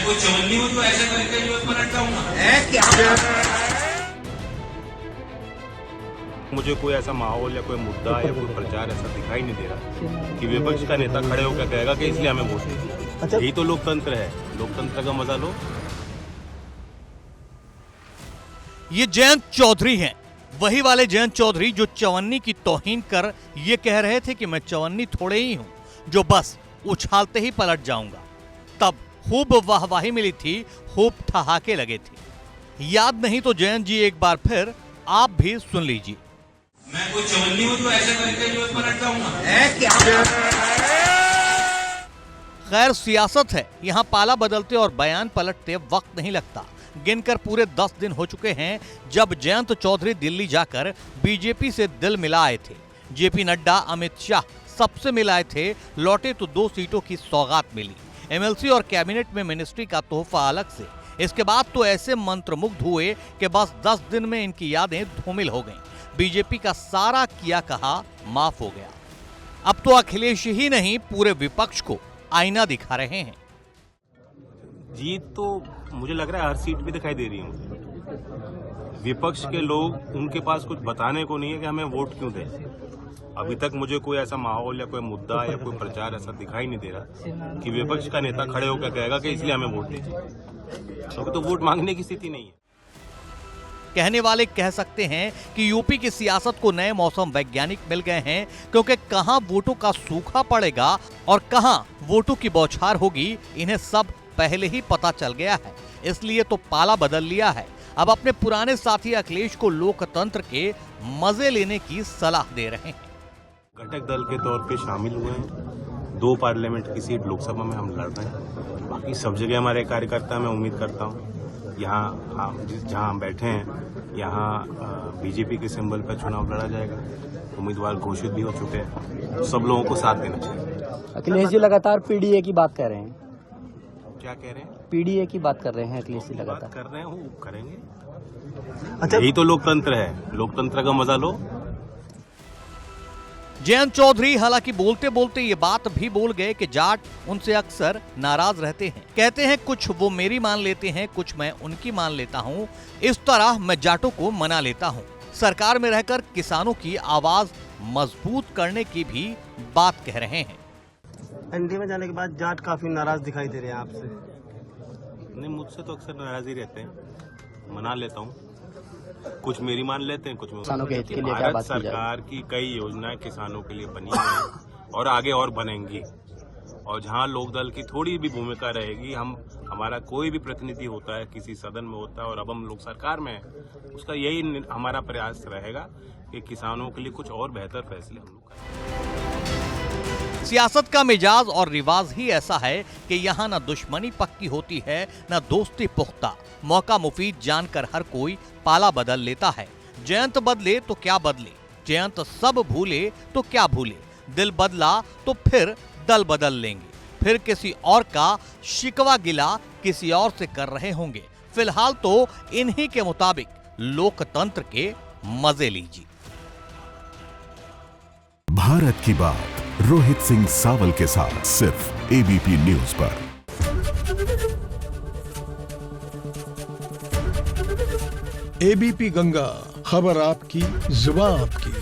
कोई चवन्नी हूँ जो ऐसे करके जो पलट जाऊंगा। मुझे कोई ऐसा माहौल या कोई मुद्दा या कोई प्रचार ऐसा दिखाई नहीं दे रहा कि विपक्ष का नेता खड़े होकर कहेगा कि इसलिए हमें वोट दीजिए। यही तो लोकतंत्र है, लोकतंत्र का मजा लो। ये जयंत चौधरी हैं, वही वाले जयंत चौधरी जो चवन्नी की तौहीन कर ये कह रहे थे कि मैं चवन्नी थोड़े ही हूं जो बस उछालते ही पलट जाऊंगा। तब खूब वाहवाही मिली थी, खूब ठहाके लगे थे। याद नहीं तो जयंत जी एक बार फिर आप भी सुन लीजिए। मैं कोई चवन्नी हूँ जो ऐसे करके जो पलट जाऊंगा। खैर सियासत है, यहाँ पाला बदलते और बयान पलटते वक्त नहीं लगता। गिनकर पूरे 10 दिन हो चुके हैं जब जयंत चौधरी दिल्ली जाकर बीजेपी से दिल मिलाए थे। जेपी नड्डा, अमित शाह सबसे मिलाए थे, लौटे तो 2 सीटों की सौगात मिली। एमएलसी और कैबिनेट में मिनिस्ट्री का तोहफा अलग से। इसके बाद तो ऐसे मंत्रमुग्ध हुए कि बस 10 दिन में इनकी यादें धूमिल हो गईं। बीजेपी का सारा किया कहा माफ हो गया। अब तो अखिलेश ही नहीं पूरे विपक्ष को आईना दिखा रहे हैं। जीत तो मुझे लग रहा है हर सीट पे दिखाई दे रही है मुझे। विपक्ष के लोग, उनके पास कुछ बताने को नहीं है कि हमें वोट क्यों दें। अभी तक मुझे कोई ऐसा माहौल या कोई मुद्दा या कोई प्रचार ऐसा दिखाई नहीं दे रहा कि विपक्ष का नेता खड़े होकर कहेगा कि इसलिए हमें वोट दीजिए। तो वोट मांगने की स्थिति नहीं है। कहने वाले कह सकते हैं कि यूपी की सियासत को नए मौसम वैज्ञानिक मिल गए हैं, क्योंकि कहां वोटों का सूखा पड़ेगा और कहां वोटों की बौछार होगी, इन्हें सब पहले ही पता चल गया है। इसलिए तो पाला बदल लिया है। अब अपने पुराने साथी अखिलेश को लोकतंत्र के मजे लेने की सलाह दे रहे हैं। घटक दल के तौर पे शामिल हुए हैं। 2 पार्लियामेंट की सीट लोकसभा में हम लड़ रहे हैं। बाकी सब जगह हमारे कार्यकर्ता, मैं उम्मीद करता हूँ यहाँ जहाँ हम बैठे हैं यहाँ बीजेपी के सिंबल पर चुनाव लड़ा जाएगा। उम्मीदवार घोषित भी हो चुके हैं। सब लोगों को साथ देना चाहिए। अखिलेश जी लगातार पीडीए की बात कर रहे हैं। क्या कह रहे हैं? पीडीए की बात कर रहे हैं अखिलेश जी लगातार। कर रहे हैं, वो करेंगे। अच्छा, यही तो लोकतंत्र है, लोकतंत्र का मजा लो। जयंत चौधरी हालांकि बोलते बोलते ये बात भी बोल गए कि जाट उनसे अक्सर नाराज रहते हैं। कहते हैं कुछ वो मेरी मान लेते हैं, कुछ मैं उनकी मान लेता हूं। इस तरह मैं जाटों को मना लेता हूं। सरकार में रहकर किसानों की आवाज मजबूत करने की भी बात कह रहे हैं। एनडीए में जाने के बाद जाट काफी नाराज दिखाई दे रहे हैं आपसे। नहीं, मुझसे तो अक्सर नाराज ही रहते हैं। मना लेता हूँ। कुछ मेरी मान लेते हैं, कुछ किसानों के हित के लिए क्या भारत बात की जाए? सरकार की कई योजनाएं किसानों के लिए बनी हैं और आगे और बनेंगी। और जहां लोकदल की थोड़ी भी भूमिका रहेगी, हमारा कोई भी प्रतिनिधि होता है, किसी सदन में होता है और अब हम लोग सरकार में हैं, उसका यही हमारा प्रयास रहेगा कि किसानों के लिए कुछ और बेहतर फैसले हम लोग करें। सियासत का मिजाज और रिवाज ही ऐसा है कि यहाँ न दुश्मनी पक्की होती है, न दोस्ती पुख्ता। मौका मुफीद जानकर हर कोई पाला बदल लेता है। जयंत बदले तो क्या बदले, जयंत सब भूले तो क्या भूले। दिल बदला तो फिर दल बदल लेंगे, फिर किसी और का शिकवा गिला किसी और से कर रहे होंगे। फिलहाल तो इन्हीं के मुताबिक लोकतंत्र के मजे लीजिए। भारत की बात रोहित सिंह सावल के साथ सिर्फ एबीपी न्यूज पर। एबीपी गंगा, खबर आपकी, जुबान आपकी।